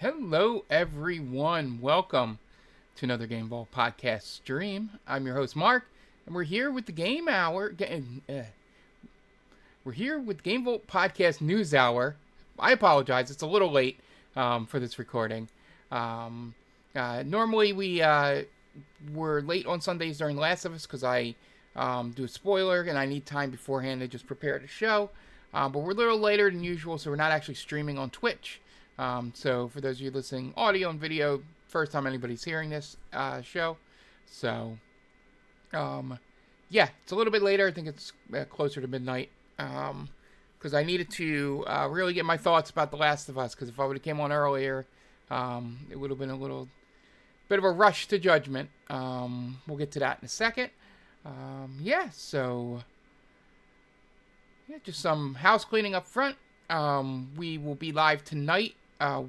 Hello, everyone. Welcome to another Game Ball podcast stream. I'm your host, Mark, and we're here with the Game Hour. We're here with Game Vault Podcast News Hour. I apologize; it's a little late for this recording. Normally, we're late on Sundays during Last of Us because I do a spoiler and I need time beforehand to just prepare the show. But we're a little later than usual, so we're not actually streaming on Twitch. So for those of you listening audio and video, first time anybody's hearing this show. So, yeah, it's a little bit later. I think it's closer to midnight. Because I needed to really get my thoughts about The Last of Us. Because if I would have came on earlier, it would have been a little bit of a rush to judgment. We'll get to that in a second. So just some house cleaning up front. We will be live tonight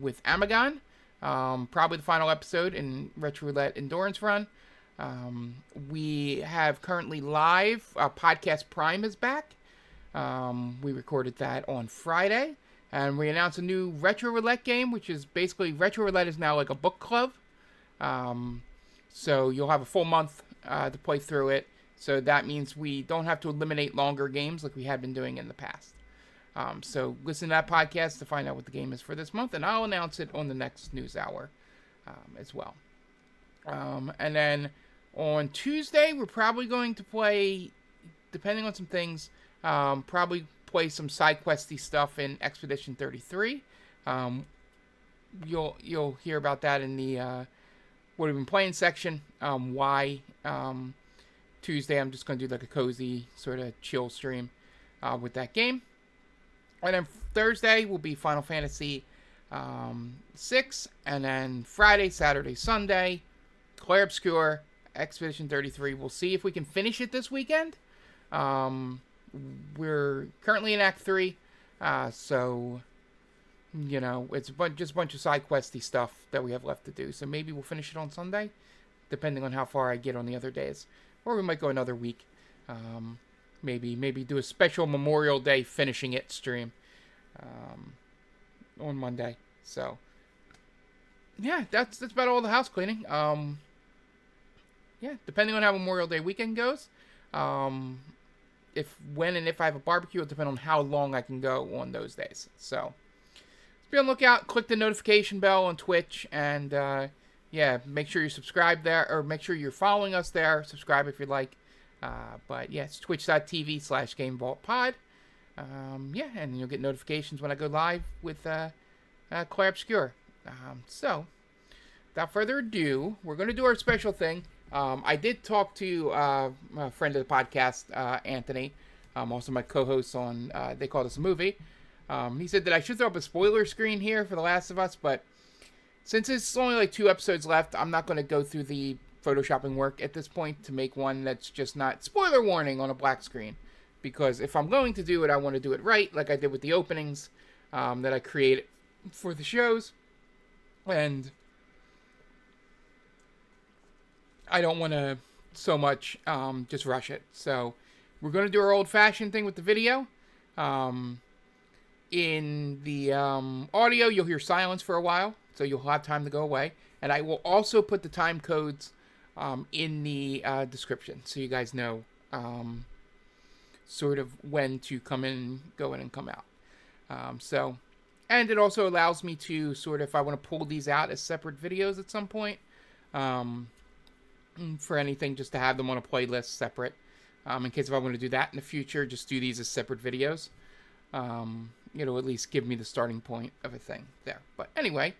with Amagon. Probably the final episode in Retro Roulette Endurance Run. We have currently live, Podcast Prime is back. We recorded that on Friday. And we announced a new Retro Roulette game, which is basically, Retro Roulette is now like a book club. So you'll have a full month to play through it. So that means we don't have to eliminate longer games like we had been doing in the past. So listen to that podcast to find out what the game is for this month, and I'll announce it on the next news hour as well. And then on Tuesday, we're probably going to play, depending on some things, probably play some side questy stuff in Expedition 33. You'll hear about that in the what we've been playing section. Why Tuesday I'm just going to do like a cozy sort of chill stream with that game. And then Thursday will be Final Fantasy 6. And then Friday, Saturday, Sunday, Clair Obscur, Expedition 33. We'll see if we can finish it this weekend. We're currently in Act 3. So, you know, it's just a bunch of side questy stuff that we have left to do. So maybe we'll finish it on Sunday, depending on how far I get on the other days. Or we might go another week. Maybe do a special Memorial Day finishing it stream on Monday. So, yeah, that's about all the house cleaning. Yeah, depending on how Memorial Day weekend goes. When and if I have a barbecue, it'll depend on how long I can go on those days. So, be on the lookout. Click the notification bell on Twitch, and yeah, make sure you subscribe there, or make sure you're following us there. Subscribe if you'd like. But yeah, it's twitch.tv/GameVaultPod. Yeah, and you'll get notifications when I go live with Clair Obscur. So, without further ado, we're going to do our special thing. I did talk to a friend of the podcast, Anthony, also my co-host on They Called Us a Movie. He said that I should throw up a spoiler screen here for The Last of Us, but since it's only like 2 episodes left, I'm not going to go through the photoshopping work at this point to make one that's just not spoiler warning on a black screen. Because if I'm going to do it, I want to do it right, like I did with the openings that I created for the shows. And I don't want to so much just rush it. So we're going to do our old-fashioned thing with the video. In the audio, you'll hear silence for a while, so you'll have time to go away. And I will also put the time codes in the description, so you guys know sort of when to come in, go in, and come out. And it also allows me to sort of, if I want to pull these out as separate videos at some point, for anything, just to have them on a playlist separate. In case if I want to do that in the future, just do these as separate videos. It'll at least give me the starting point of a thing there. But anyway,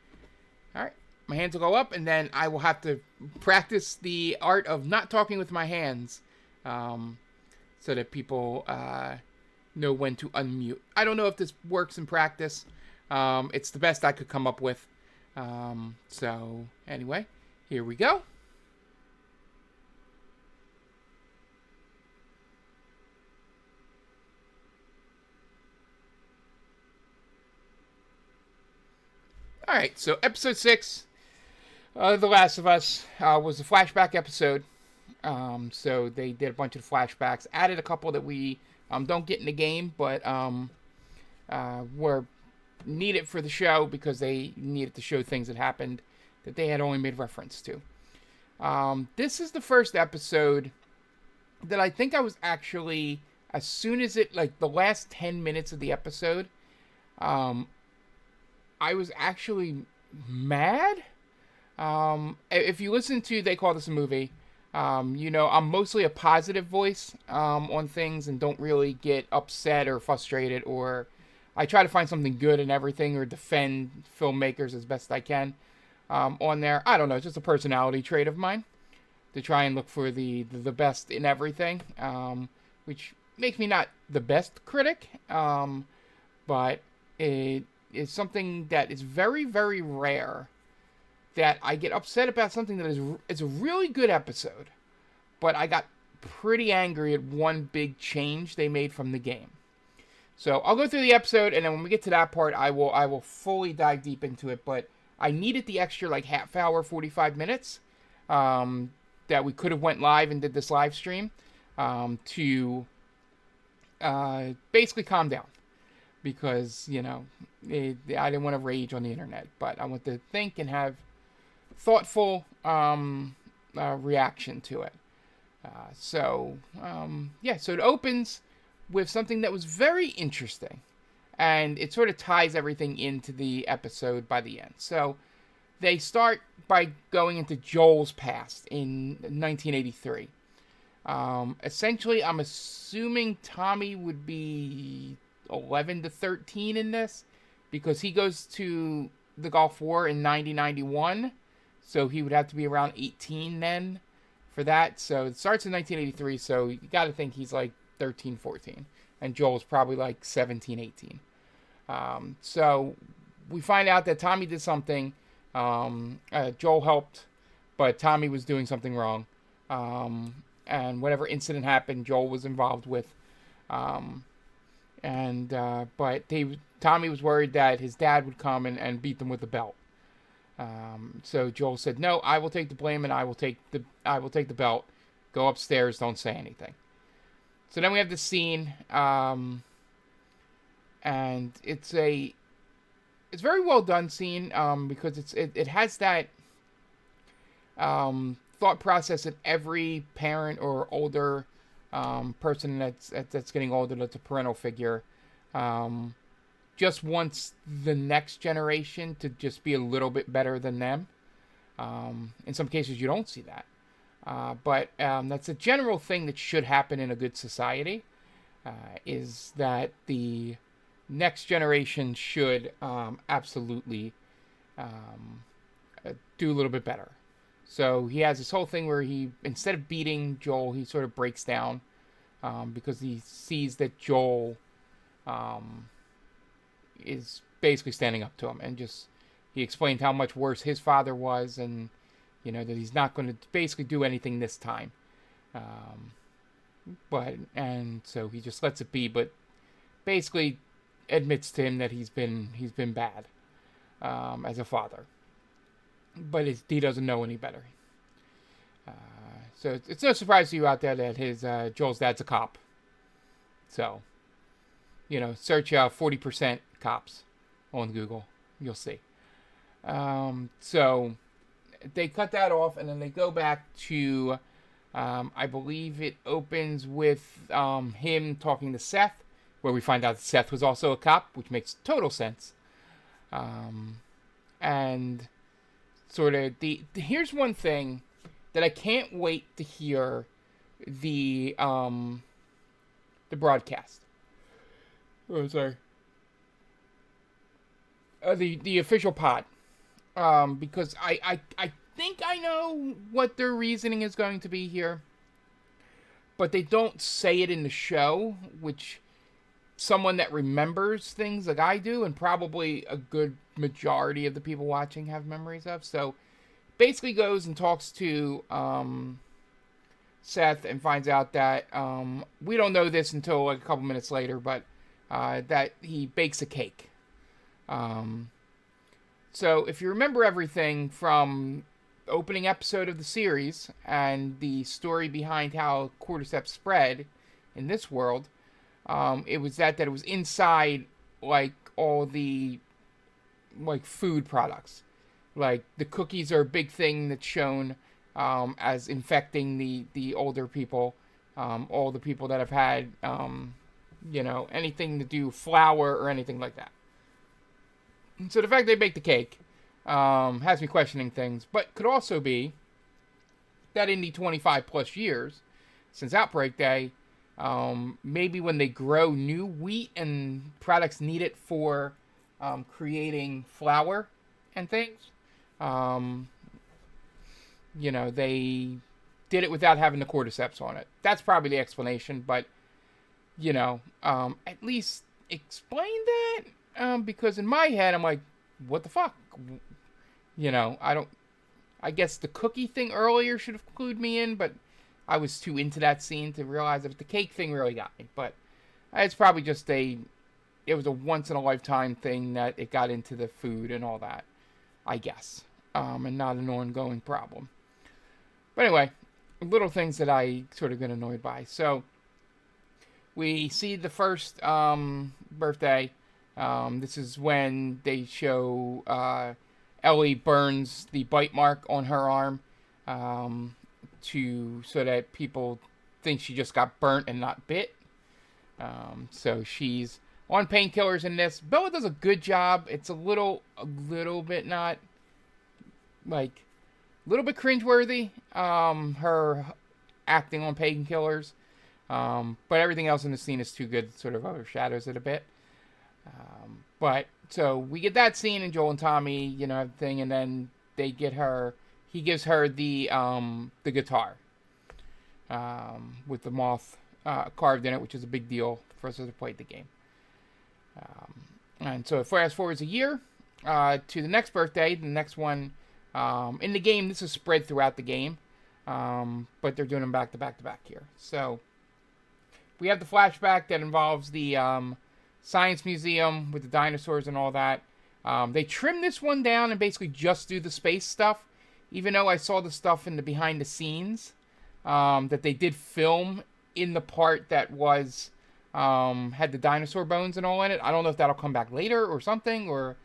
all right, my hands will go up, and then I will have to practice the art of not talking with my hands, so that people know when to unmute. I don't know if this works in practice. It's the best I could come up with. So anyway, here we go. Alright, so episode 6, The Last of Us, was a flashback episode. So they did a bunch of flashbacks, added a couple that we don't get in the game, but were need it for the show because they needed to show things that happened that they had only made reference to. This is the first episode that I think I was actually, as soon as it, like the last 10 minutes of the episode, I was actually mad. If you listen to They Call This a Movie, you know, I'm mostly a positive voice on things and don't really get upset or frustrated, or I try to find something good in everything or defend filmmakers as best I can on there. I don't know, it's just a personality trait of mine to try and look for the best in everything, which makes me not the best critic, but it is something that is very, very rare that I get upset about something that is a really good episode, but I got pretty angry at one big change they made from the game. So I'll go through the episode, and then when we get to that part, I will fully dive deep into it. But I needed the extra like half hour, 45 minutes that we could have went live and did this live stream to basically calm down, because you know I didn't want to rage on the internet, but I want to think and have thoughtful reaction to it. So it opens with something that was very interesting, and it sort of ties everything into the episode by the end. So they start by going into Joel's past in 1983. Essentially, I'm assuming Tommy would be 11 to 13 in this, because he goes to the Gulf War in 1991. So he would have to be around 18 then for that. So it starts in 1983, so you got to think he's like 13, 14. And Joel's probably like 17, 18. So we find out that Tommy did something. Joel helped, but Tommy was doing something wrong. And whatever incident happened, Joel was involved with. But Tommy was worried that his dad would come and beat them with a belt. So Joel said, "No, I will take the blame, and I will take the belt. Go upstairs. Don't say anything." So then we have the scene, and it's a very well done scene because it has that thought process that every parent or older person that's getting older, that's a parental figure, just wants the next generation to just be a little bit better than them. In some cases, you don't see that. But that's a general thing that should happen in a good society, is that the next generation should absolutely do a little bit better. So he has this whole thing where he, instead of beating Joel, he sort of breaks down because he sees that Joel is basically standing up to him, and he explained how much worse his father was, and you know that he's not going to basically do anything this time. So he just lets it be, but basically admits to him that he's been bad as a father, but he doesn't know any better. So it's no surprise to you out there that his Joel's dad's a cop. So, you know, search 40% cops on Google. You'll see. So they cut that off, and then they go back to, I believe it opens with him talking to Seth, where we find out that Seth was also a cop, which makes total sense. And sort of here's one thing that I can't wait to hear the broadcast. Oh, sorry. The official pod. Because I think I know what their reasoning is going to be here, but they don't say it in the show, which someone that remembers things like I do, and probably a good majority of the people watching have memories of. So basically goes and talks to Seth and finds out that we don't know this until like a couple minutes later, but that he bakes a cake. So if you remember everything from the opening episode of the series and the story behind how cordyceps spread in this world, it was that it was inside like all the like food products. Like the cookies are a big thing that's shown as infecting the older people, all the people that have had anything to do flour or anything like that. So the fact they make the cake has me questioning things, but could also be that in the 25 plus years since Outbreak Day, maybe when they grow new wheat and products needed for creating flour and things, they did it without having the cordyceps on it. That's probably the explanation, but, at least explain that, because in my head, I'm like, what the fuck? I guess the cookie thing earlier should have clued me in, but I was too into that scene to realize that the cake thing really got me. But it's probably just it was a once-in-a-lifetime thing that it got into the food and all that, I guess, and not an ongoing problem. But anyway, little things that I sort of get annoyed by. So we see the first birthday. This is when they show Ellie burns the bite mark on her arm so that people think she just got burnt and not bit. So she's on painkillers in this. Bella does a good job. It's a little bit not, like, a little bit cringeworthy, her acting on painkillers. But everything else in the scene is too good. It sort of overshadows it a bit. But so we get that scene, and Joel and Tommy, everything, and then he gives her the guitar, with the moth, carved in it, which is a big deal for us to play the game. And so fast forwards a year, to the next birthday, the next one, in the game, this is spread throughout the game, but they're doing them back to back to back here. So we have the flashback that involves the, Science Museum with the dinosaurs and all that. They trimmed this one down and basically just do the space stuff, even though I saw the stuff in the behind the scenes that they did film in the part that was had the dinosaur bones and all in it. I don't know if that'll come back later or something, or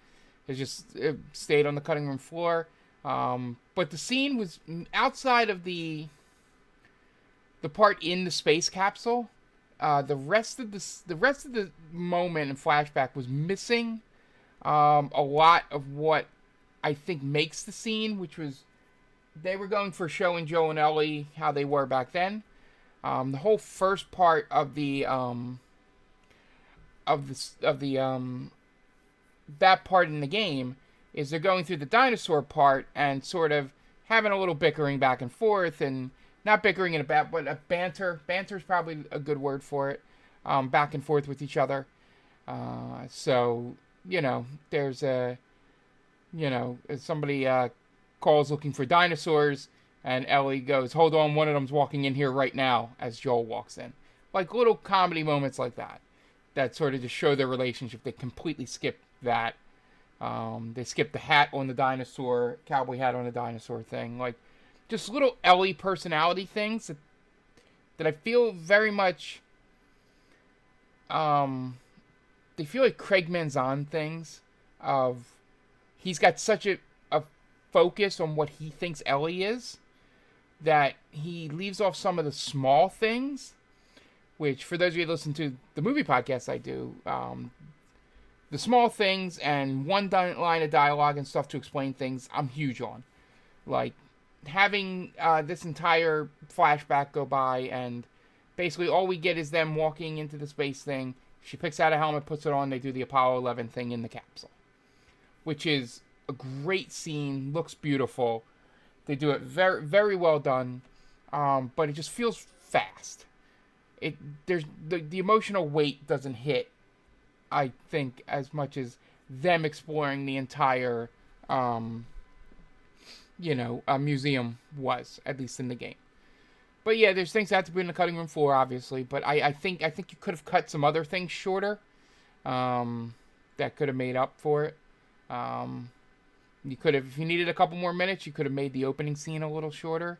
it stayed on the cutting room floor. But the scene was outside of the part in the space capsule. The rest of the moment and flashback was missing a lot of what I think makes the scene, which was they were going for showing Joe and Ellie how they were back then. The whole first part of that part in the game is they're going through the dinosaur part and sort of having a little bickering back and forth, and not bickering in a bad, but a banter. Banter's probably a good word for it. Back and forth with each other. So, there's somebody calls looking for dinosaurs, and Ellie goes, "Hold on, one of them's walking in here right now," as Joel walks in. Like little comedy moments like that sort of just show their relationship. They completely skip that. They skip the hat on the dinosaur, cowboy hat on the dinosaur thing. Like, just little Ellie personality things that I feel very much, they feel like Craig Mazin things of, he's got such a focus on what he thinks Ellie is, that he leaves off some of the small things, which, for those of you who listen to the movie podcast I do, the small things and one line of dialogue and stuff to explain things, I'm huge on. Like, having this entire flashback go by, and basically all we get is them walking into the space thing. She picks out a helmet, puts it on, they do the Apollo 11 thing in the capsule, which is a great scene, looks beautiful. They do it very, very well done, but it just feels fast. There's the emotional weight doesn't hit, I think, as much as them exploring the entire museum was, at least in the game. But yeah, there's things that have to be in the cutting room floor, obviously. But I think you could have cut some other things shorter, that could have made up for it. You could have, if you needed a couple more minutes, you could have made the opening scene a little shorter.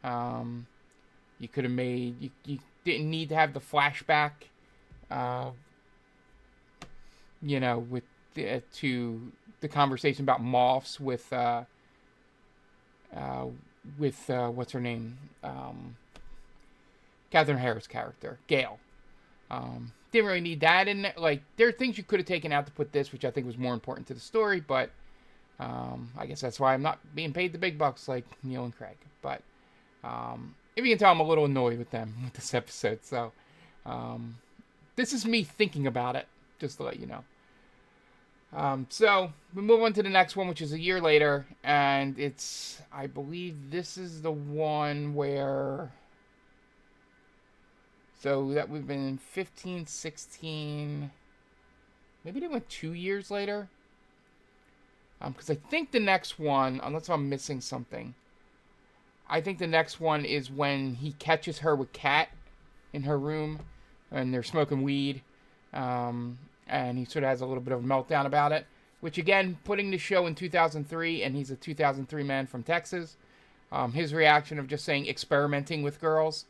You could have made, you didn't need to have the flashback, with to the conversation about moths with what's her name, Catherine Harris' character, Gale. Didn't really need that in there. Like, there are things you could have taken out to put this, which I think was more important to the story, but I guess that's why I'm not being paid the big bucks like Neil and Craig. But if you can tell, I'm a little annoyed with them with this episode. So this is me thinking about it, just to let you know. So we move on to the next one, which is a year later, and it's, I believe this is the one where, so that would have been 15, 16, maybe they went 2 years later, because I think the next one, unless I'm missing something, I think the next one is when he catches her with Kat in her room, and they're smoking weed, and he sort of has a little bit of a meltdown about it, which, again, putting the show in 2003, and he's a 2003 man from Texas, his reaction of just saying experimenting with girls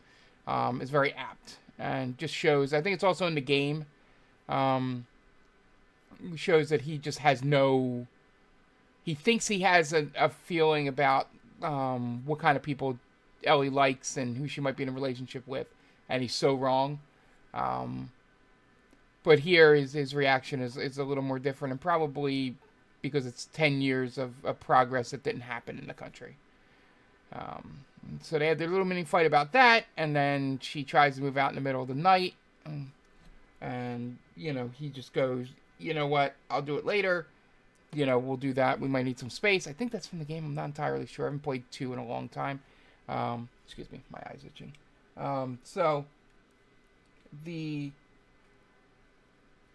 is very apt, and just shows, I think it's also in the game, shows that he just has no, he thinks he has a feeling about what kind of people Ellie likes and who she might be in a relationship with, and he's so wrong. But here his reaction is a little more different, and probably because it's 10 years of progress that didn't happen in the country. So they had their little mini fight about that, and then she tries to move out in the middle of the night, and, you know, he just goes, you know what, I'll do it later, you know, we'll do that, we might need some space. I think that's from the game, I'm not entirely sure, I haven't played 2 in a long time. Excuse me, my eye's itching. So, the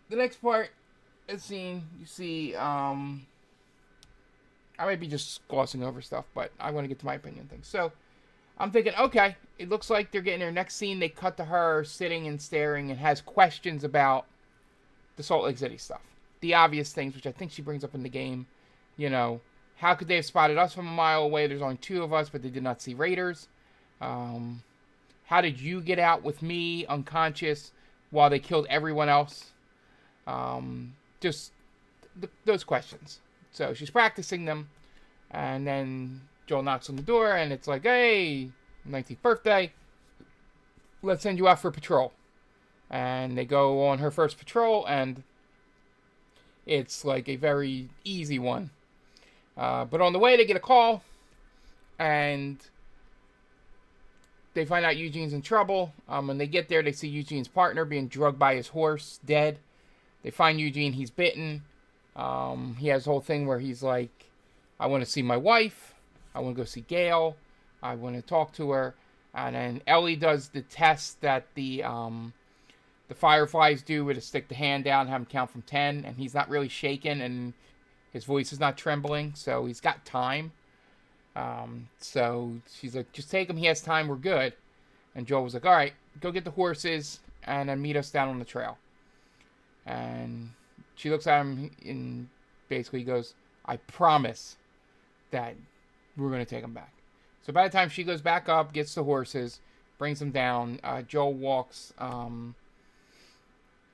next part is scene, you see, I might be just glossing over stuff, but I want to get to my opinion things. So, I'm thinking, okay, it looks like they're getting their next scene. They cut to her sitting and staring and has questions about the Salt Lake City stuff. The obvious things, which I think she brings up in the game. You know, how could they have spotted us from a mile away? There's only 2 of us, but they did not see Raiders. How did you get out with me unconscious while they killed everyone else? Just those questions. So she's practicing them, and then Joel knocks on the door, and it's like, hey, 19th birthday, let's send you out for a patrol. And they go on her first patrol, and it's like a very easy one. But on the way, they get a call, and they find out Eugene's in trouble. When they get there, they see Eugene's partner being drugged by his horse, dead. They find Eugene, he's bitten. He has a whole thing where he's like, I want to see my wife. I want to go see Gale. I want to talk to her. And then Ellie does the test that the Fireflies do, where to stick the hand down, have him count from 10, and he's not really shaken, and his voice is not trembling, so he's got time. So she's like, just take him, he has time, we're good. And Joel was like, all right, go get the horses, and then meet us down on the trail. And she looks at him and basically goes, I promise that we're going to take him back. So by the time she goes back up, gets the horses, brings them down, Joel walks,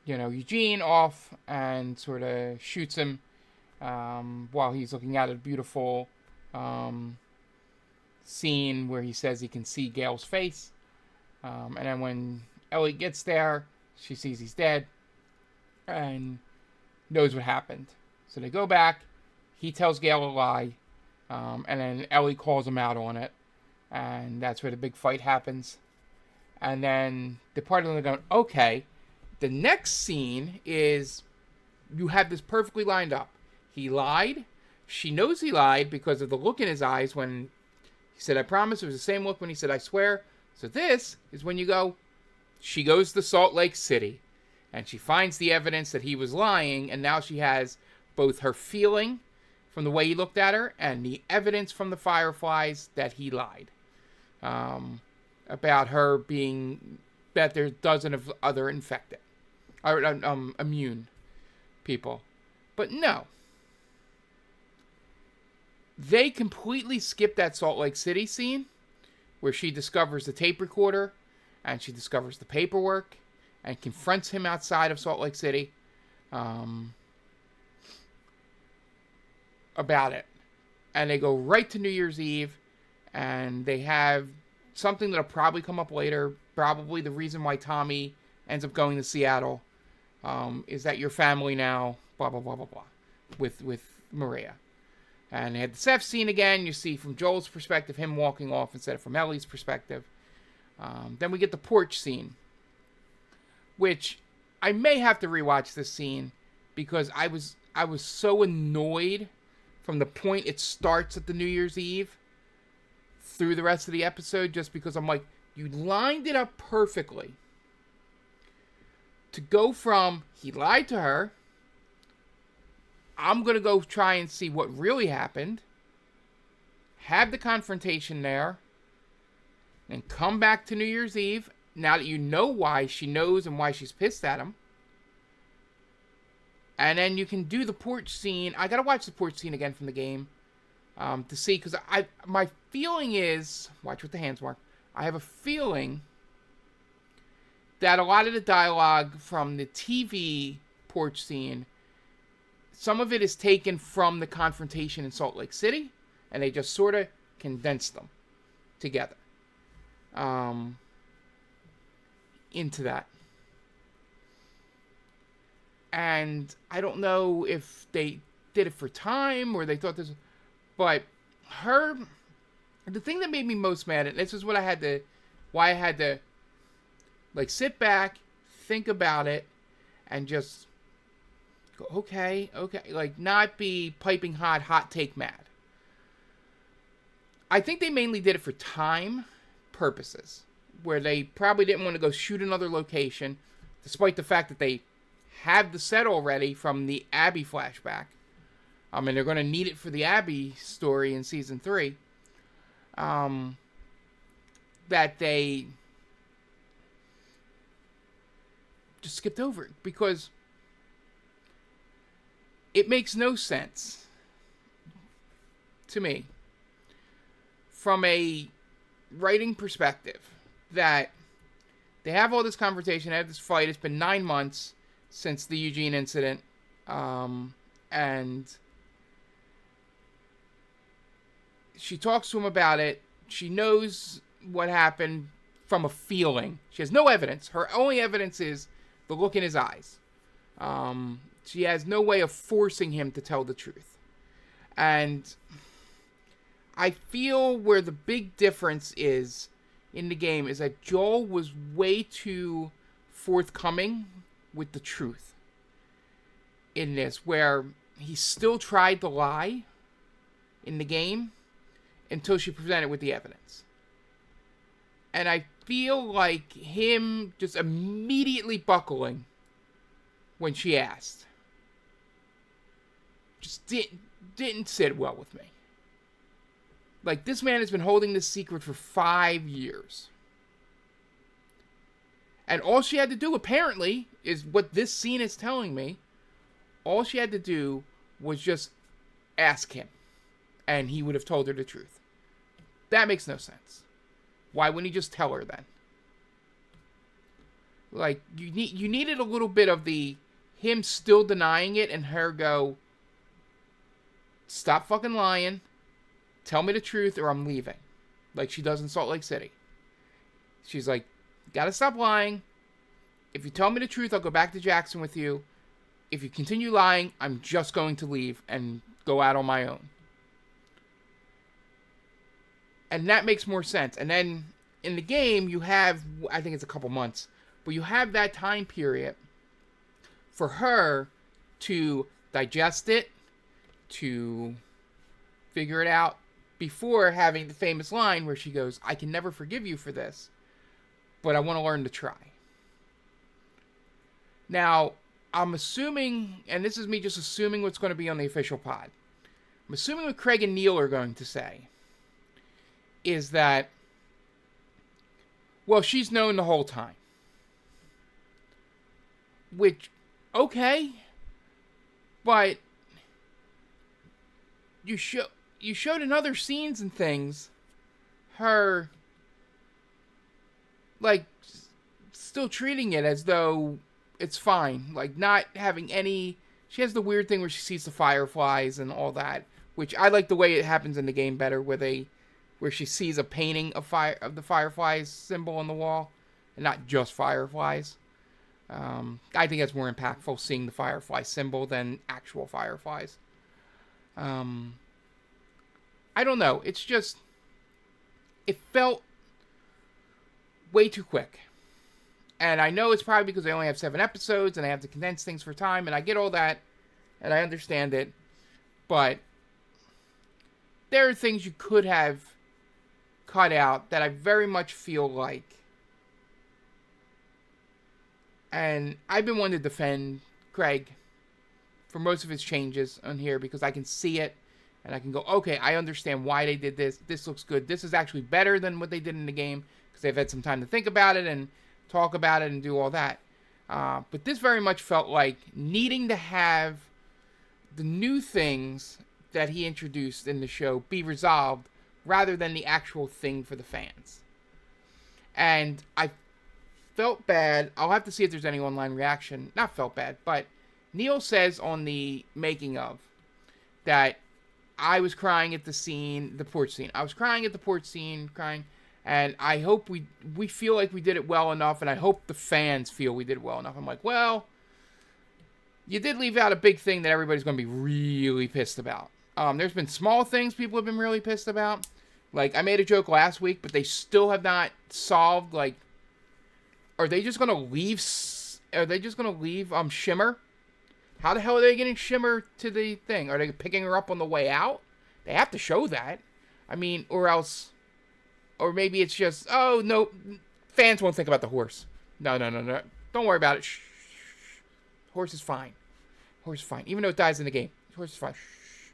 Eugene off and sort of shoots him while he's looking at a beautiful scene where he says he can see Gale's face. And then when Ellie gets there, she sees he's dead and knows what happened. So they go back. He tells Gale a lie. And then Ellie calls him out on it. And that's where the big fight happens. And then the part of them going, okay, the next scene is you have this perfectly lined up. He lied. She knows he lied because of the look in his eyes when he said, I promise. It was the same look when he said, I swear. So this is when you go, she goes to Salt Lake City. And she finds the evidence that he was lying. And now she has both her feeling from the way he looked at her and the evidence from the Fireflies that he lied. About her being, that there's dozens of other infected. Or immune people. But no. They completely skip that Salt Lake City scene where she discovers the tape recorder and she discovers the paperwork and confronts him outside of Salt Lake City. about it. And they go right to New Year's Eve, and they have something that'll probably come up later. Probably the reason why Tommy ends up going to Seattle is that your family now, blah, blah, blah, blah, blah, with Maria. And they had the Seth scene again. You see from Joel's perspective, him walking off instead of from Ellie's perspective. Then we get the porch scene, which I may have to rewatch this scene because I was so annoyed from the point it starts at the New Year's Eve through the rest of the episode, just because I'm like, you lined it up perfectly to go from he lied to her, I'm going to go try and see what really happened, have the confrontation there, and come back to New Year's Eve, now that you know why she knows and why she's pissed at him. And then you can do the porch scene. I got to watch the porch scene again from the game to see, because my feeling is, watch with the hands, Mark, I have a feeling that a lot of the dialogue from the TV porch scene, some of it is taken from the confrontation in Salt Lake City, and they just sort of condensed them together into that. And I don't know if they did it for time or they thought this, but the thing that made me most mad, and this is what why I had to like sit back, think about it, and just go, okay, like not be piping hot take mad. I think they mainly did it for time purposes, where they probably didn't want to go shoot another location, despite the fact that they have the set already from the Abby flashback. And they're going to need it for the Abby story in season 3. That they just skipped over it because it makes no sense to me from a writing perspective that they have all this conversation, they have this fight. It's been 9 months since the Eugene incident, and she talks to him about it. She knows what happened from a feeling. She has no evidence. Her only evidence is the look in his eyes. She has no way of forcing him to tell the truth. And I feel where the big difference is in the game is that Joel was way too forthcoming with the truth in this, where he still tried to lie in the game until she presented with the evidence. And I feel like him just immediately buckling when she asked just didn't sit well with me. Like, this man has been holding this secret for 5 years. And all she had to do, apparently, is what this scene is telling me. All she had to do was just ask him. And he would have told her the truth. That makes no sense. Why wouldn't he just tell her then? Like, you needed a little bit of him still denying it and her go, stop fucking lying. Tell me the truth or I'm leaving. Like she does in Salt Lake City. She's like, gotta stop lying. If you tell me the truth, I'll go back to Jackson with you. If you continue lying, I'm just going to leave and go out on my own. And that makes more sense. And then in the game, you have, I think it's a couple months, but you have that time period for her to digest it, to figure it out, before having the famous line where she goes, I can never forgive you for this, but I want to learn to try. Now, I'm assuming, and this is me just assuming what's going to be on the official pod, I'm assuming what Craig and Neil are going to say is that, well, she's known the whole time. Which, okay, but you showed in other scenes and things her, like, still treating it as though it's fine. Like, not having any... She has the weird thing where she sees the fireflies and all that, which I like the way it happens in the game better, where she sees a painting of the Fireflies symbol on the wall, and not just Fireflies. I think that's more impactful, seeing the Firefly symbol than actual Fireflies. I don't know. It's just, it felt way too quick. And I know it's probably because they only have 7 episodes and they have to condense things for time, and I get all that, and I understand it. But there are things you could have cut out that I very much feel like. And I've been wanting to defend Craig for most of his changes on here because I can see it and I can go, okay, I understand why they did this. This looks good. This is actually better than what they did in the game because they've had some time to think about it and talk about it and do all that. But this very much felt like needing to have the new things that he introduced in the show be resolved rather than the actual thing for the fans. And I felt bad. I'll have to see if there's any online reaction. Not felt bad, but Neil says on the making of that I was crying at the porch scene. I was crying at the porch scene, and I hope we feel like we did it well enough, and I hope the fans feel we did it well enough. I'm like, well, you did leave out a big thing that everybody's going to be really pissed about. There's been small things people have been really pissed about. Like, I made a joke last week, but they still have not solved, like, are they just going to leave Shimmer? How the hell are they getting Shimmer to the thing? Are they picking her up on the way out? They have to show that. I mean, or maybe it's just, oh, no, fans won't think about the horse. No. Don't worry about it. Shh. Horse is fine. Horse is fine. Even though it dies in the game. Horse is fine. Shh.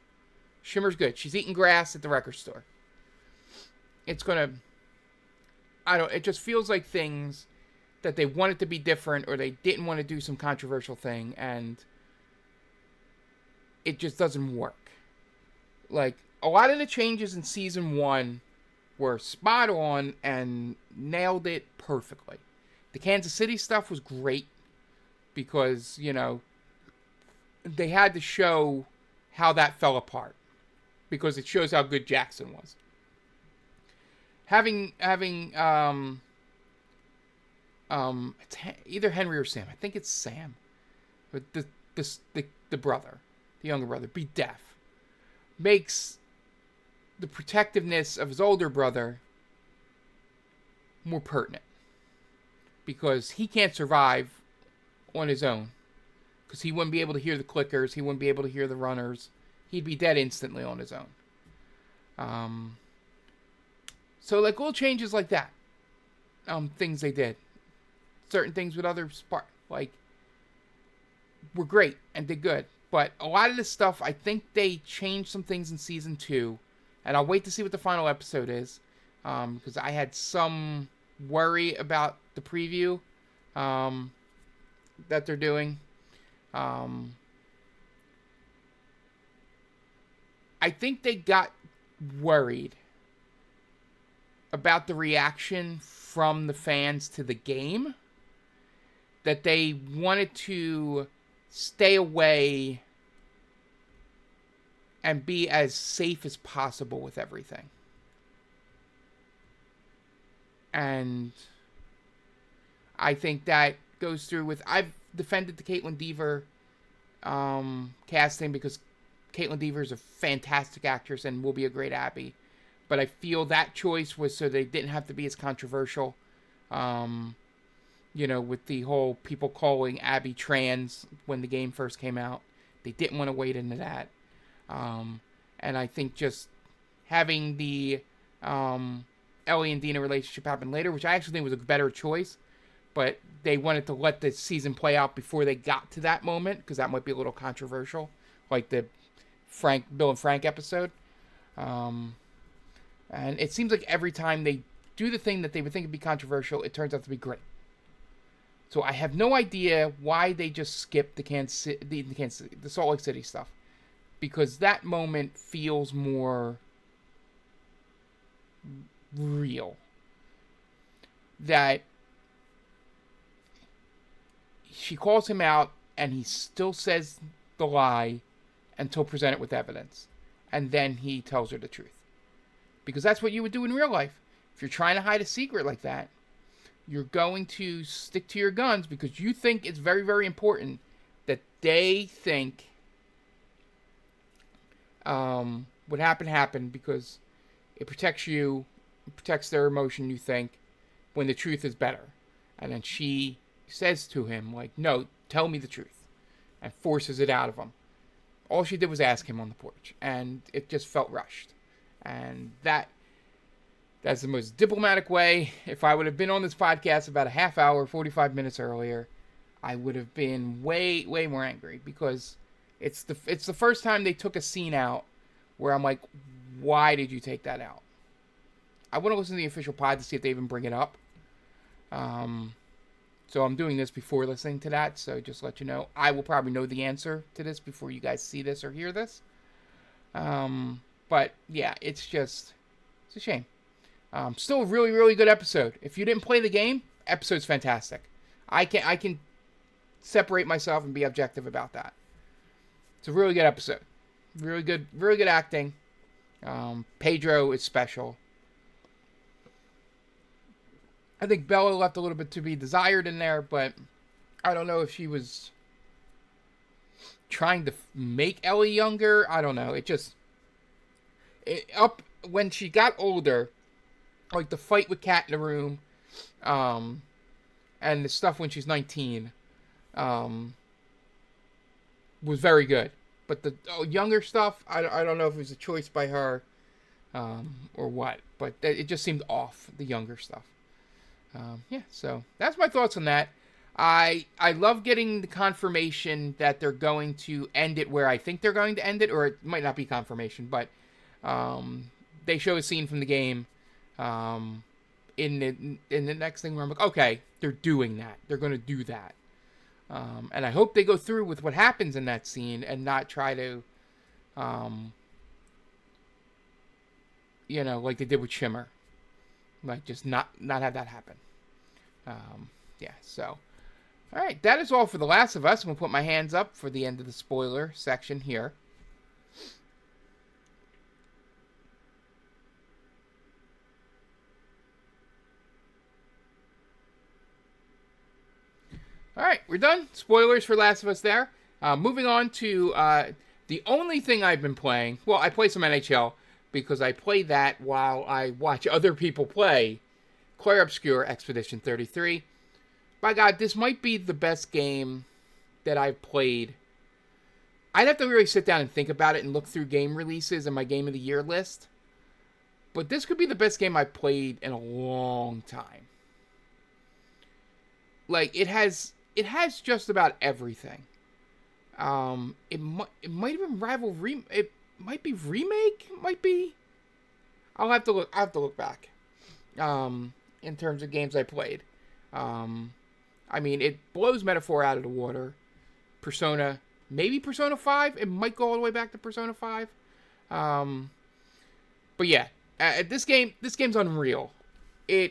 Shimmer's good. She's eating grass at the record store. It's gonna, it just feels like things that they wanted to be different or they didn't want to do some controversial thing, and it just doesn't work. Like, a lot of the changes in season 1 were spot on and nailed it perfectly. The Kansas City stuff was great because, they had to show how that fell apart because it shows how good Jackson was. Having it's either Henry or Sam. I think it's Sam. But the brother, the younger brother, be deaf, makes the protectiveness of his older brother more pertinent. Because he can't survive on his own. Because he wouldn't be able to hear the clickers. He wouldn't be able to hear the runners. He'd be dead instantly on his own. So, like, little changes like that. Things they did. Certain things with other were great and did good. But a lot of this stuff, I think they changed some things in season 2. And I'll wait to see what the final episode is. Because I had some worry about the preview that they're doing. I think they got worried about the reaction from the fans to the game, that they wanted to stay away and be as safe as possible with everything. And I think that goes through with, I've defended the Caitlin Dever casting because Caitlin Dever is a fantastic actress and will be a great Abby. But I feel that choice was so they didn't have to be as controversial. With the whole people calling Abby trans when the game first came out. They didn't want to wade into that. And I think just having the Ellie and Dina relationship happen later, which I actually think was a better choice. But they wanted to let the season play out before they got to that moment, because that might be a little controversial. Like the Bill and Frank episode. And it seems like every time they do the thing that they would think would be controversial, it turns out to be great. So I have no idea why they just skipped the Salt Lake City stuff. Because that moment feels more real. That she calls him out and he still says the lie until presented with evidence. and then he tells her the truth. Because that's what you would do in real life. If you're trying to hide a secret like that, you're going to stick to your guns because you think it's very, very important that they think what happened because it protects you, it protects their emotion, you think, when the truth is better. And then she says to him, like, no, tell me the truth, and forces it out of him. All she did was ask him on the porch, and it just felt rushed. And that's the most diplomatic way. If I would have been on this podcast about a half hour, 45 minutes earlier, I would have been way, way more angry, because it's the first time they took a scene out where I'm like, why did you take that out? I want to listen to the official pod to see if they even bring it up. So I'm doing this before listening to that, so just let you know. I will probably know the answer to this before you guys see this or hear this. But yeah, it's a shame. Still a really, really good episode. If you didn't play the game, episode's fantastic. I can separate myself and be objective about that. It's a really good episode. Really good acting. Pedro is special. I think Bella left a little bit to be desired in there, but I don't know if she was trying to make Ellie younger. I don't know. Up when she got older, like the fight with Kat in the room, and the stuff when she's 19, was very good. But the younger stuff, I don't know if it was a choice by her, or what. But it just seemed off, the younger stuff. Yeah, so that's my thoughts on that. I love getting the confirmation that they're going to end it where I think they're going to end it, or it might not be confirmation, but they show a scene from the game in the next thing where I'm like, okay, they're doing that. They're going to do that. And I hope they go through with what happens in that scene and not try to, like they did with Shimmer. Like, just not have that happen. Yeah, so. Alright, that is all for The Last of Us. I'm going to put my hands up for the end of the spoiler section here. Alright, we're done. Spoilers for Last of Us there. Moving on to the only thing I've been playing. Well, I play some NHL because I play that while I watch other people play Clair Obscur Expedition 33. By God, this might be the best game that I've played. I'd have to really sit down and think about it and look through game releases and my Game of the Year list. But this could be the best game I've played in a long time. Like, it has just about everything. It might even rival it might be remake. Might be. I'll have to look back. In terms of games I played, I mean, it blows Metaphor out of the water. Persona, maybe Persona 5. It might go all the way back to Persona 5. But yeah, this game's unreal. The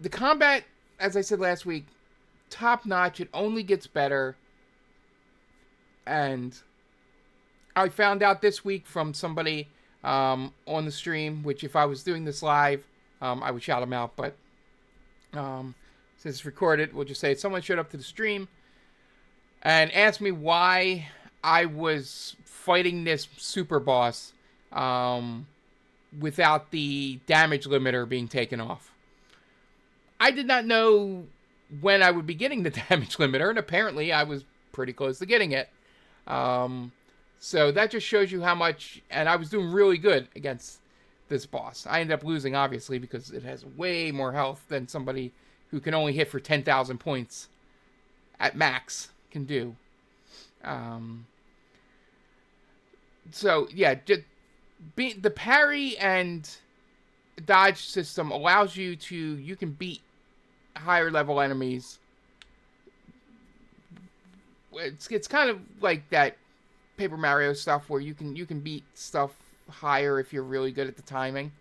combat, as I said last week, top notch. It only gets better. And I found out this week from somebody on the stream, which if I was doing this live, I would shout them out. But since it's recorded, we'll just say someone showed up to the stream and asked me why I was fighting this super boss without the damage limiter being taken off. I did not know when I would be getting the damage limiter, and apparently I was pretty close to getting it. So that just shows you how much, and I was doing really good against this boss. I ended up losing, obviously, because it has way more health than somebody who can only hit for 10,000 points at max can do. So, yeah, the parry and dodge system allows you can beat higher level enemies. It's kind of like that Paper Mario stuff where you can beat stuff higher if you're really good at the timing.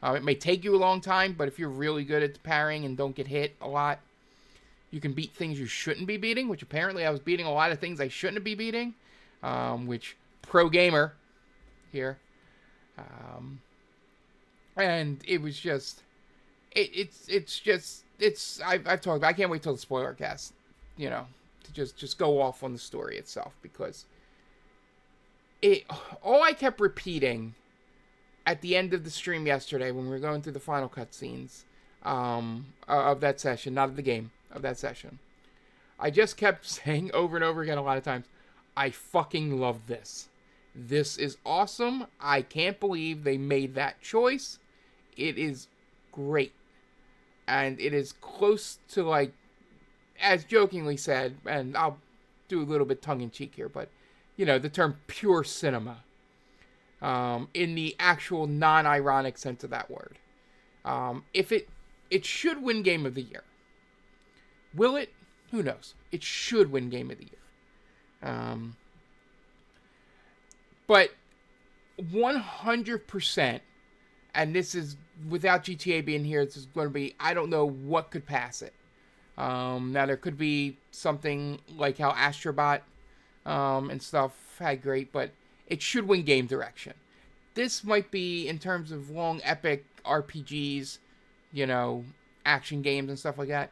It may take you a long time, but if you're really good at parrying and don't get hit a lot, you can beat things you shouldn't be beating, which apparently I was beating a lot of things I shouldn't be beating, which pro gamer here. And it was just, I've talked about, I can't wait till the spoiler cast, to just go off on the story itself, because all I kept repeating at the end of the stream yesterday when we were going through the final cutscenes of that session, not of the game, of that session, I just kept saying over and over again a lot of times, I fucking love this. This is awesome. I can't believe they made that choice. It is great. And it is close to, like, as jokingly said, and I'll do a little bit tongue-in-cheek here, but, the term pure cinema. In the actual non-ironic sense of that word. If it should win Game of the Year. Will it? Who knows? It should win Game of the Year. But 100%, and this is without GTA being here, this is going to be, I don't know what could pass it. Now there could be something like how Astrobot and stuff had great, but it should win game direction. This might be, in terms of long, epic RPGs, action games and stuff like that,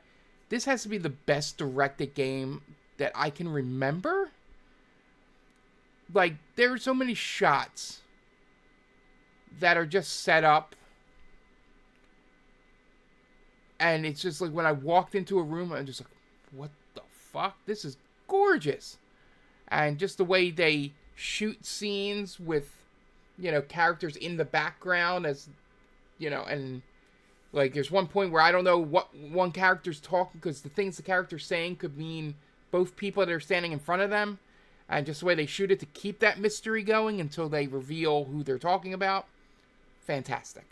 this has to be the best directed game that I can remember. Like, there are so many shots that are just set up, and it's just like, when I walked into a room, I'm just like, what the fuck? This is gorgeous. And just the way they shoot scenes with, characters in the background, as, and, like, there's one point where I don't know what one character's talking, because the things the character's saying could mean both people that are standing in front of them, and just the way they shoot it to keep that mystery going until they reveal who they're talking about. Fantastic.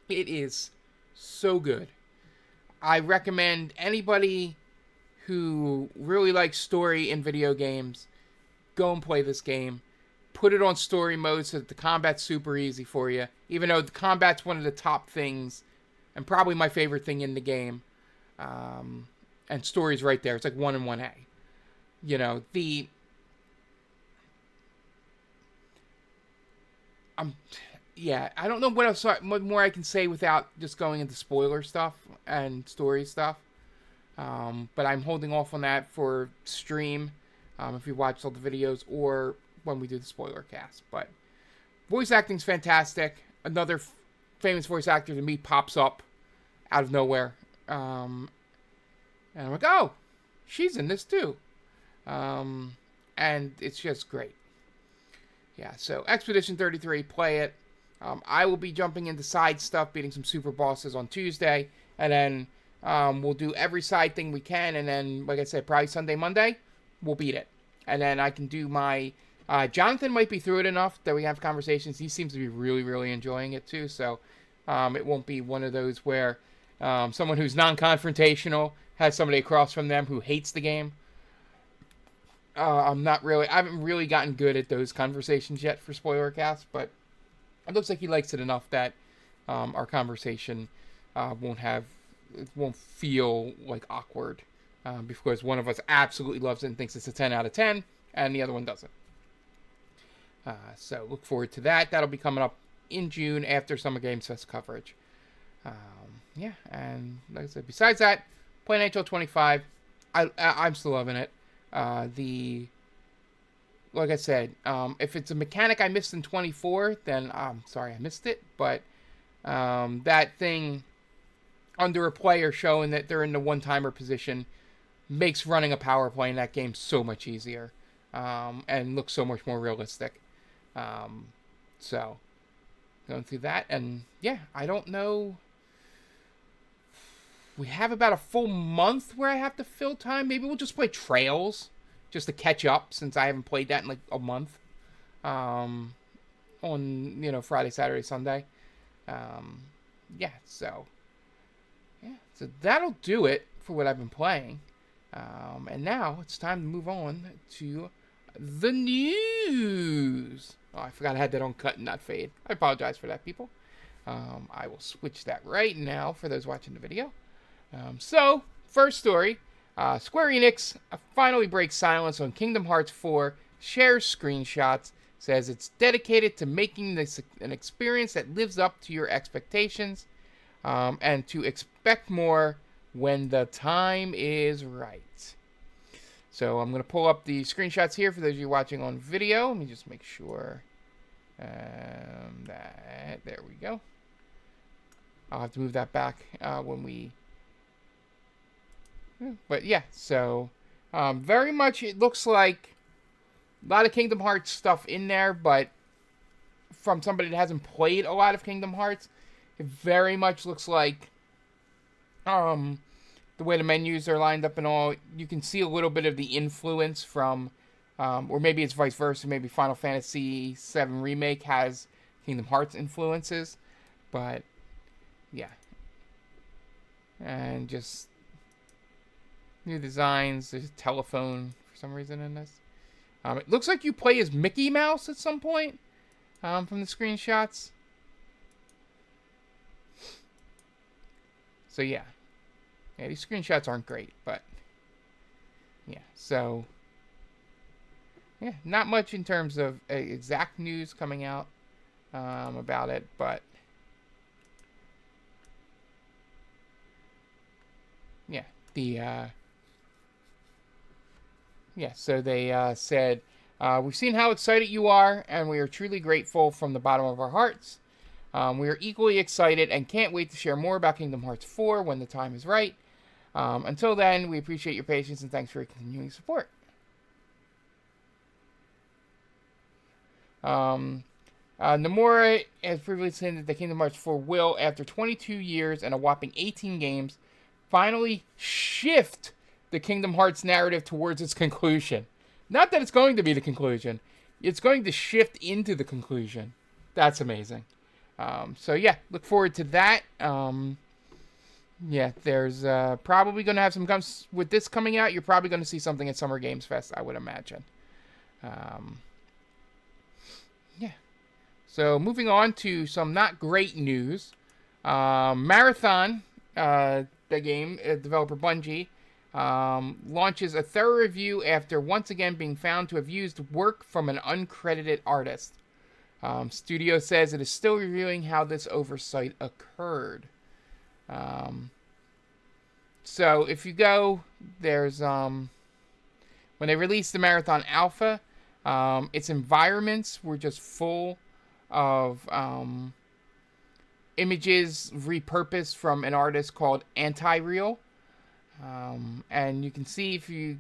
It is so good. I recommend anybody who really likes story in video games, go and play this game. Put it on story mode so that the combat's super easy for you. Even though the combat's one of the top things, and probably my favorite thing in the game. And story's right there. It's like 1 and 1A. I don't know what more I can say without just going into spoiler stuff and story stuff. But I'm holding off on that for stream, if you watched all the videos, or when we do the spoiler cast. But voice acting's fantastic. Another famous voice actor to me pops up out of nowhere. And I'm like, oh, she's in this too. And it's just great. Yeah, so Expedition 33, play it. I will be jumping into side stuff, beating some super bosses on Tuesday. And then we'll do every side thing we can. And then, like I said, probably Sunday, Monday, we'll beat it. And then I can do my... Jonathan might be through it enough that we have conversations. He seems to be really, really enjoying it too. So it won't be one of those where someone who's non-confrontational has somebody across from them who hates the game. I haven't really gotten good at those conversations yet for spoiler cast, but it looks like he likes it enough that our conversation won't feel like awkward, because one of us absolutely loves it and thinks it's a 10 out of 10, and the other one doesn't. So look forward to that. That'll be coming up in June after Summer Games Fest coverage. And like I said, besides that, playing NHL 25, I'm still loving it. Like I said, if it's a mechanic I missed in 24, then I'm sorry I missed it. But that thing under a player showing that they're in the one-timer position makes running a power play in that game so much easier, and looks so much more realistic. So going through that, and yeah, I don't know. We have about a full month where I have to fill time. Maybe we'll just play Trails just to catch up, since I haven't played that in like a month. On Friday, Saturday, Sunday. So that'll do it for what I've been playing. And now it's time to move on to the news. Oh, I forgot I had that on cut and not fade. I apologize for that, people. I will switch that right now for those watching the video. So, first story. Square Enix finally breaks silence on Kingdom Hearts 4, shares screenshots, says it's dedicated to making this an experience that lives up to your expectations, and to expect more when the time is right. So I'm going to pull up the screenshots here for those of you watching on video. Let me just make sure that, there we go. I'll have to move that back when we... But yeah, so very much it looks like a lot of Kingdom Hearts stuff in there, but from somebody that hasn't played a lot of Kingdom Hearts, it very much looks like the way the menus are lined up and all, you can see a little bit of the influence from, or maybe it's vice versa, maybe Final Fantasy VII Remake has Kingdom Hearts influences, but yeah. And just new designs. There's a telephone for some reason in this. It looks like you play as Mickey Mouse at some point from the screenshots. So yeah. Yeah, these screenshots aren't great, but yeah, so yeah, not much in terms of exact news coming out about it, but yeah, so they said, we've seen how excited you are, and we are truly grateful from the bottom of our hearts. We are equally excited and can't wait to share more about Kingdom Hearts 4 when the time is right. Until then, we appreciate your patience and thanks for your continuing support. Nomura has previously hinted that Kingdom Hearts 4 will, after 22 years and a whopping 18 games, finally shift the Kingdom Hearts narrative towards its conclusion. Not that it's going to be the conclusion. It's going to shift into the conclusion. That's amazing. So yeah, look forward to that. Yeah, there's probably going to have some guns with this coming out. You're probably going to see something at Summer Games Fest, I would imagine. Yeah. So moving on to some not great news. Marathon, the game, developer Bungie, launches a thorough review after once again being found to have used work from an uncredited artist. Studio says it is still reviewing how this oversight occurred. So if you go, there's when they released the Marathon Alpha, its environments were just full of images repurposed from an artist called Anti-Real. And you can see if you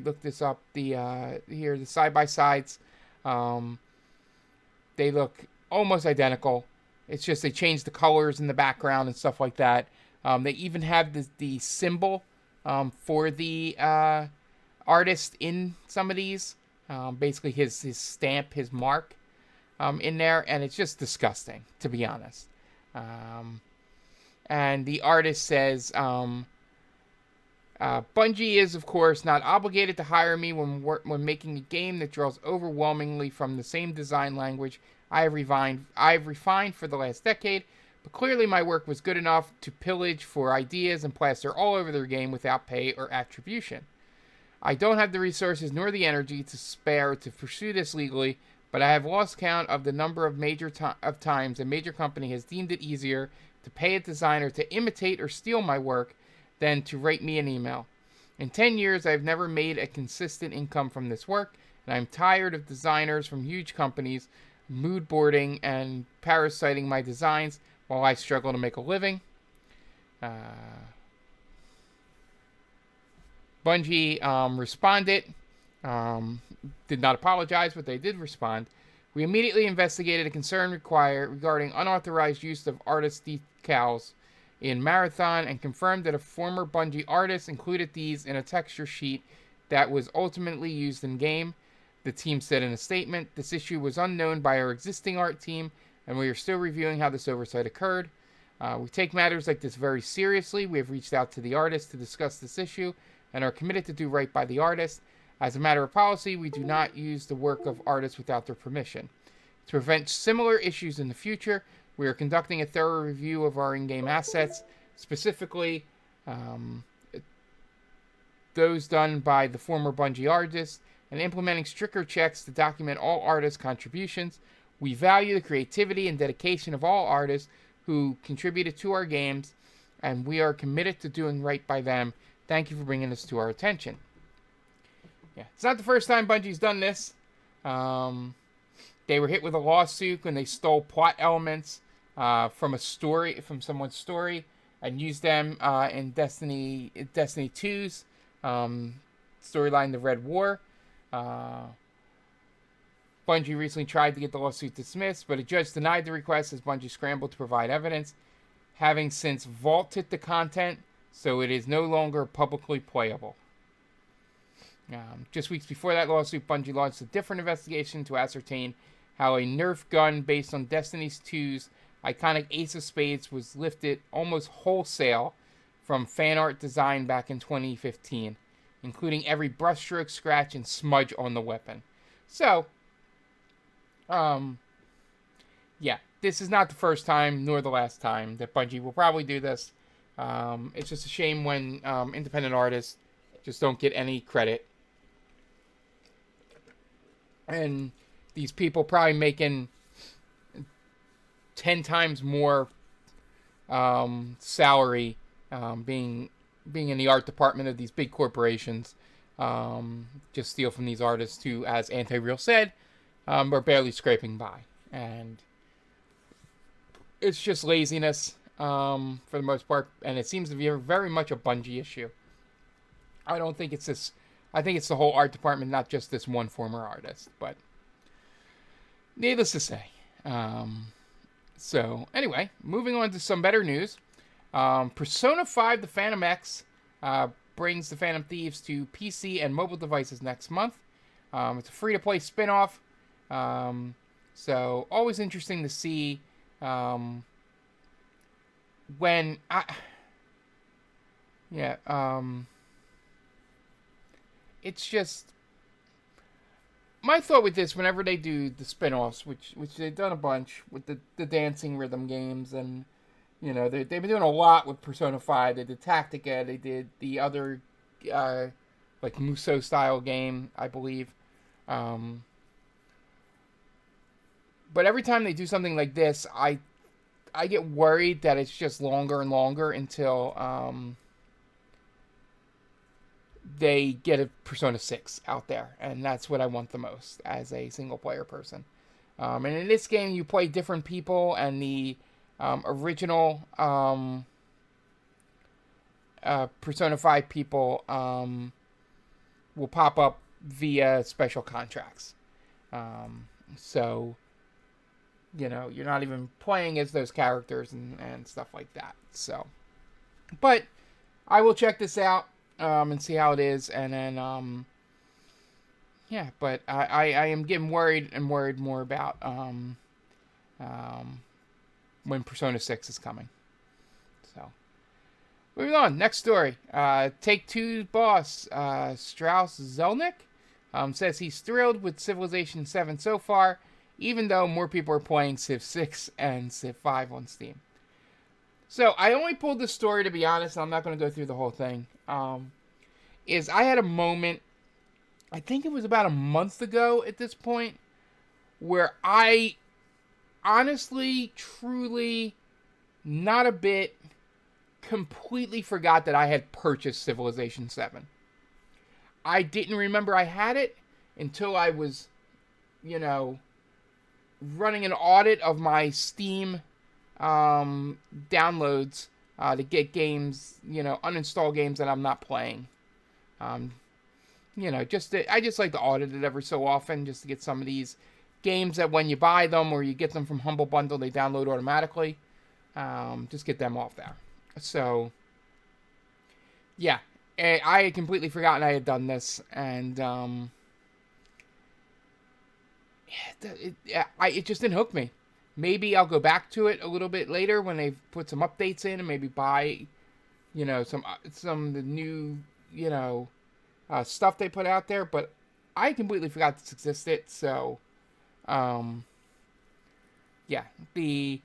look this up, the here the side by sides, they look almost identical. It's just they changed the colors in the background and stuff like that. They even have the symbol for the artist in some of these. Basically his stamp, his mark in there. And it's just disgusting, to be honest. And the artist says, Bungie is, of course, not obligated to hire me when making a game that draws overwhelmingly from the same design language I've refined for the last decade, but clearly my work was good enough to pillage for ideas and plaster all over their game without pay or attribution. I don't have the resources nor the energy to spare to pursue this legally, but I have lost count of the number of times a major company has deemed it easier to pay a designer to imitate or steal my work than to write me an email. In 10 years, I've never made a consistent income from this work, and I'm tired of designers from huge companies mood boarding and parasiting my designs while I struggle to make a living. Bungie responded, did not apologize, but they did respond. We immediately investigated a concern regarding unauthorized use of artist decals in Marathon and confirmed that a former Bungie artist included these in a texture sheet that was ultimately used in-game. The team said in a statement, this issue was unknown by our existing art team, and we are still reviewing how this oversight occurred. We take matters like this very seriously. We have reached out to the artist to discuss this issue and are committed to do right by the artist. As a matter of policy, we do not use the work of artists without their permission. To prevent similar issues in the future, we are conducting a thorough review of our in-game assets, specifically those done by the former Bungie artist, and implementing stricter checks to document all artists' contributions. We value the creativity and dedication of all artists who contributed to our games, and we are committed to doing right by them. Thank you for bringing this to our attention. Yeah, it's not the first time Bungie's done this. They were hit with a lawsuit when they stole plot elements from someone's story, and used them in Destiny 2's storyline, The Red War. Bungie recently tried to get the lawsuit dismissed, but a judge denied the request as Bungie scrambled to provide evidence, having since vaulted the content, so it is no longer publicly playable. Just weeks before that lawsuit, Bungie launched a different investigation to ascertain how a Nerf gun based on Destiny 2's iconic Ace of Spades was lifted almost wholesale from fan art design back in 2015, including every brushstroke, scratch, and smudge on the weapon. So, yeah, this is not the first time nor the last time that Bungie will probably do this. It's just a shame when independent artists just don't get any credit. And these people probably making 10 times more salary being in the art department of these big corporations, just steal from these artists who, as Anti-Real said, are barely scraping by. And it's just laziness for the most part, and it seems to be very much a Bungie issue. I don't think it's this. I think it's the whole art department, not just this one former artist. But needless to say. So anyway, moving on to some better news. Persona 5: The Phantom X brings the Phantom Thieves to PC and mobile devices next month. It's a free-to-play spin-off. So always interesting to see when I... Yeah, it's just... My thought with this, whenever they do the spin-offs, which they've done a bunch with the dancing rhythm games, and, you know, they've been doing a lot with Persona 5. They did Tactica, they did the other, like, Musou-style game, I believe. But every time they do something like this, I get worried that it's just longer and longer until they get a Persona 6 out there, and that's what I want the most as a single-player person. And in this game, you play different people, and the original Persona 5 people will pop up via special contracts. So, you know, you're not even playing as those characters and stuff like that. So, but I will check this out and see how it is, and then yeah. But I am getting worried more about when Persona 6 is coming. So, moving on. Next story. Take-Two's boss, Strauss Zelnick, says he's thrilled with Civilization 7 so far, even though more people are playing Civ 6 and Civ 5 on Steam. So, I only pulled this story, to be honest. I'm not going to go through the whole thing. Is I had a moment, I think it was about a month ago at this point, where I honestly, truly, not a bit, completely forgot that I had purchased Civilization 7. I didn't remember I had it until I was, you know, running an audit of my Steam downloads to get games, you know, uninstall games that I'm not playing. You know, I just like to audit it every so often just to get some of these games that when you buy them or you get them from Humble Bundle, they download automatically. Just get them off there. So, yeah, I had completely forgotten I had done this, and it just didn't hook me. Maybe I'll go back to it a little bit later when they've put some updates in, and maybe buy, you know, some of the new, you know, stuff they put out there. But I completely forgot this existed. So, yeah, the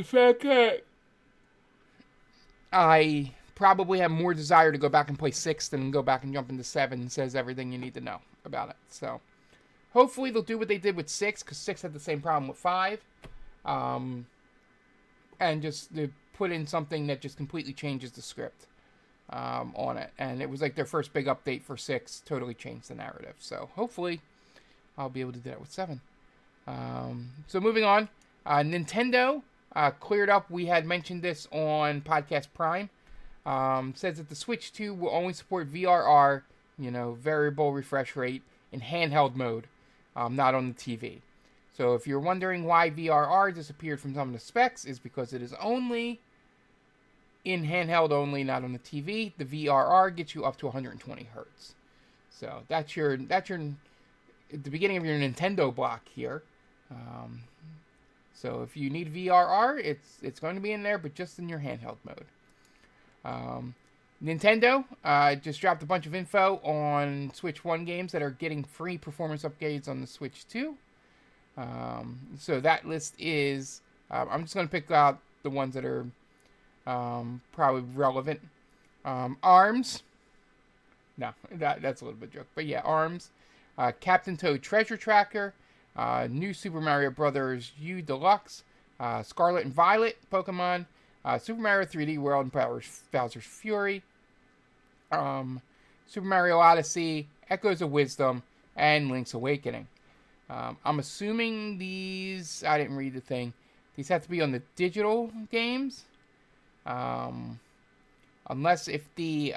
fact that I probably have more desire to go back and play 6 than go back and jump into 7. It says everything you need to know about it. So hopefully they'll do what they did with 6, because 6 had the same problem with 5. And just put in something that just completely changes the script on it. And it was like their first big update for 6, totally changed the narrative. So hopefully I'll be able to do that with 7. So moving on, Nintendo cleared up. We had mentioned this on Podcast Prime. Says that the Switch 2 will only support VRR, variable refresh rate, in handheld mode, not on the TV. So if you're wondering why VRR disappeared from some of the specs, is because it is only in handheld only, not on the TV. The VRR gets you up to 120 hertz. So that's your at the beginning of your Nintendo block here. So if you need VRR, it's going to be in there, but just in your handheld mode. Nintendo just dropped a bunch of info on Switch 1 games that are getting free performance upgrades on the Switch 2. So that list is, I'm just going to pick out the ones that are probably relevant. ARMS. No, that's a little bit of a joke. But yeah, ARMS. Captain Toad Treasure Tracker. New Super Mario Bros. U Deluxe. Scarlet and Violet Pokemon. Super Mario 3D World and Bowser's Fury. Super Mario Odyssey. Echoes of Wisdom. And Link's Awakening. I'm assuming these, I didn't read the thing, these have to be on the digital games. Unless if the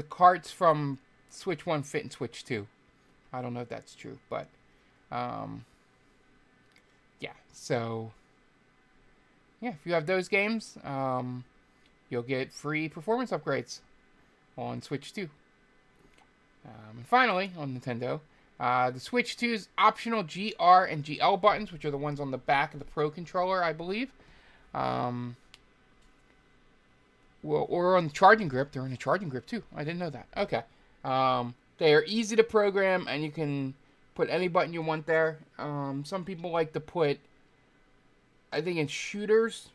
carts from Switch 1 fit in Switch 2. I don't know if that's true, but yeah. So yeah, if you have those games, you'll get free performance upgrades on Switch 2. And finally, on Nintendo, the Switch 2's optional GR and GL buttons, which are the ones on the back of the Pro Controller, I believe. Or on the charging grip. They're in the charging grip, too. I didn't know that. Okay. They are easy to program, and you can put any button you want there. Some people like to put, I think in shooters,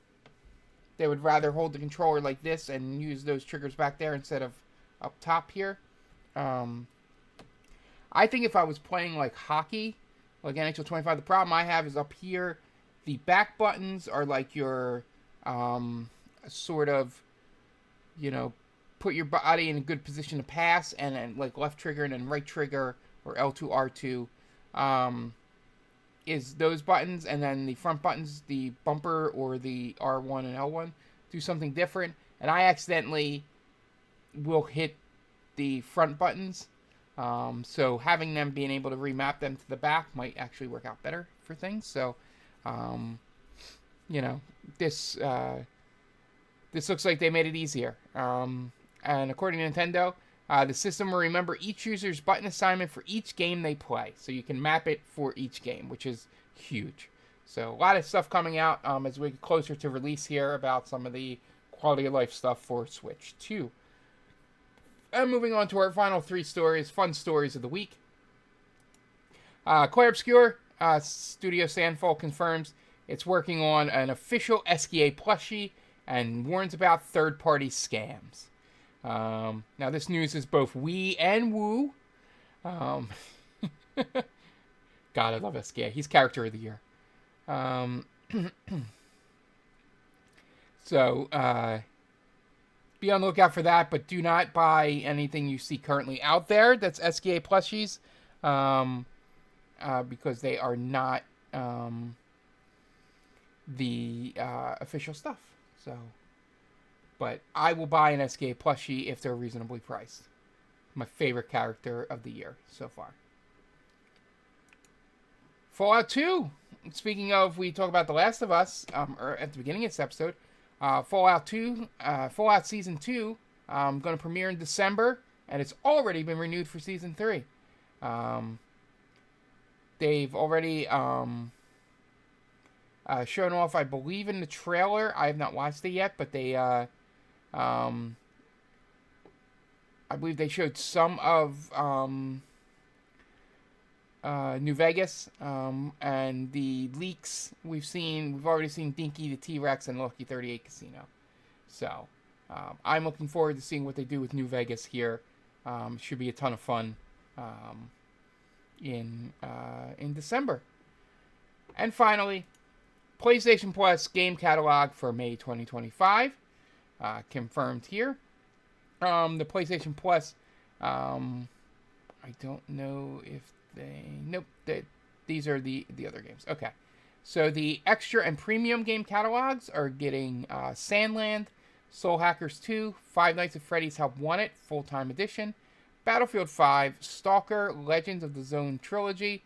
they would rather hold the controller like this and use those triggers back there instead of up top here. I think if I was playing like hockey, like NHL 25, the problem I have is up here, the back buttons are like your sort of, put your body in a good position to pass, and then like left trigger and then right trigger, or L2, R2, is those buttons, and then the front buttons, the bumper or the R1 and L1, do something different, and I accidentally will hit the front buttons, so having them, being able to remap them to the back might actually work out better for things. So this looks like they made it easier, and according to Nintendo, the system will remember each user's button assignment for each game they play, so you can map it for each game, which is huge. So a lot of stuff coming out as we get closer to release here about some of the quality of life stuff for Switch 2. And moving on to our final 3 stories, fun stories of the week. Clair Obscur, Studio Sandfall confirms it's working on an official SKA plushie and warns about third-party scams. Now, this news is both wee and woo. God, I love SKA. He's Character of the Year. So, be on the lookout for that, but do not buy anything you see currently out there that's SKA plushies, because they are not the official stuff. So, but I will buy an SKA plushie if they're reasonably priced. My favorite character of the year so far. Fallout 2. Speaking of, we talk about The Last of Us or at the beginning of this episode. Fallout Season 2 going to premiere in December, and it's already been renewed for Season 3. They've already shown off, I believe, in the trailer. I have not watched it yet, but they I believe they showed some of New Vegas, and the leaks we've already seen Dinky the T-Rex and Lucky 38 Casino. So I'm looking forward to seeing what they do with New Vegas here. Should be a ton of fun in December. And finally, PlayStation Plus game catalog for May 2025 confirmed here. The PlayStation Plus, I don't know if these are the other games. Okay. So the extra and premium game catalogs are getting Sandland, Soul Hackers 2, Five Nights at Freddy's Help Wanted, Full-Time Edition, Battlefield 5, Stalker, Legends of the Zone Trilogy,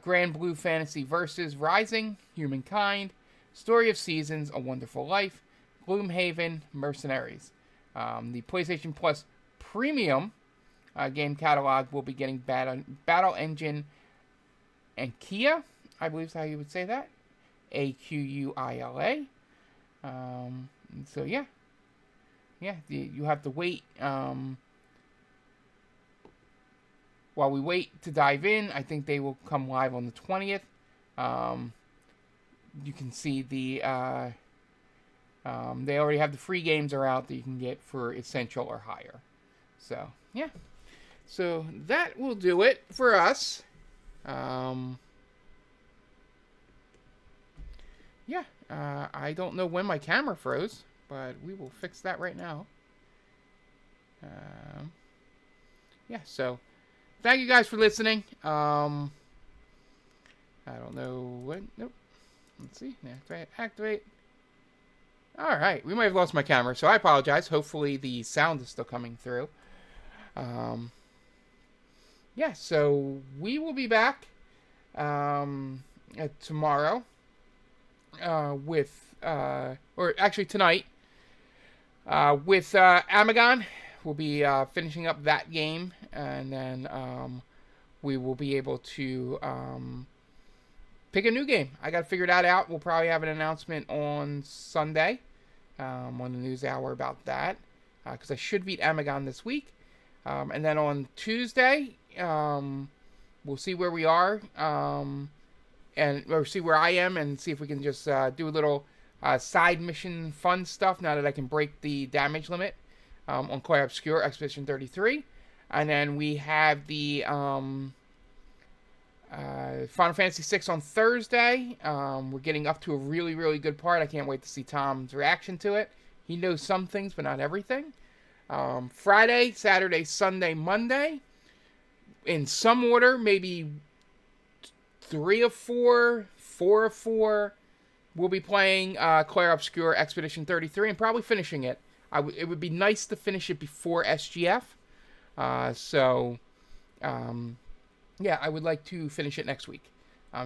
Grand Blue Fantasy Versus, Rising, Humankind, Story of Seasons, A Wonderful Life, Gloomhaven, Mercenaries. The PlayStation Plus Premium game catalog will be getting Battle Engine and Kia, I believe is how you would say that. Aquila. So yeah, you have to wait. While we wait to dive in, I think they will come live on the 20th. You can see the they already have the free games are out that you can get for Essential or higher. So yeah, so that will do it for us. I don't know when my camera froze, but we will fix that right now. So thank you guys for listening. I don't know what. Nope. Let's see. Activate. All right. We might have lost my camera, so I apologize. Hopefully the sound is still coming through. So we will be back tomorrow or actually tonight with Amagon. We'll be finishing up that game, and then we will be able to pick a new game. I got to figure that out. We'll probably have an announcement on Sunday on the news hour about that, because I should beat Amagon this week. And then on Tuesday, we'll see where we are, or see where I am, and see if we can just do a little side mission fun stuff now that I can break the damage limit on Clair Obscur Expedition 33. And then we have the Final Fantasy 6 on Thursday. We're getting up to a really, really good part. I can't wait to see Tom's reaction to it. He knows some things, but not everything. Friday, Saturday, Sunday, Monday. In some order, maybe 3 of 4, 4 of 4. We'll be playing Clair Obscur Expedition 33 and probably finishing it. It would be nice to finish it before SGF. I would like to finish it next week.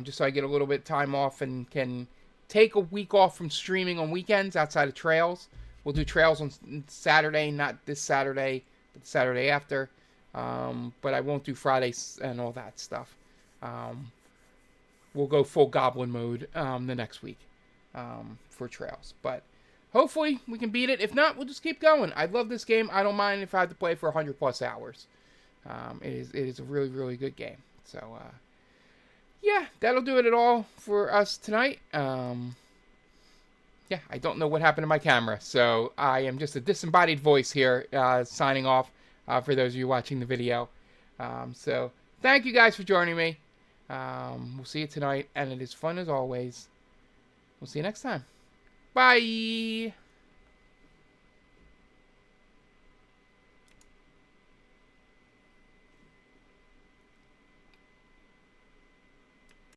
Just so I get a little bit of time off and can take a week off from streaming on weekends outside of Trails. We'll do Trails on Saturday, not this Saturday, but the Saturday after. But I won't do Fridays and all that stuff. We'll go full Goblin mode the next week for Trails. But hopefully we can beat it. If not, we'll just keep going. I love this game. I don't mind if I have to play for 100 plus hours. It is a really, really good game. So, that'll do it all for us tonight. I don't know what happened to my camera. So I am just a disembodied voice here signing off for those of you watching the video. So thank you guys for joining me. We'll see you tonight, and it is fun as always. We'll see you next time. Bye!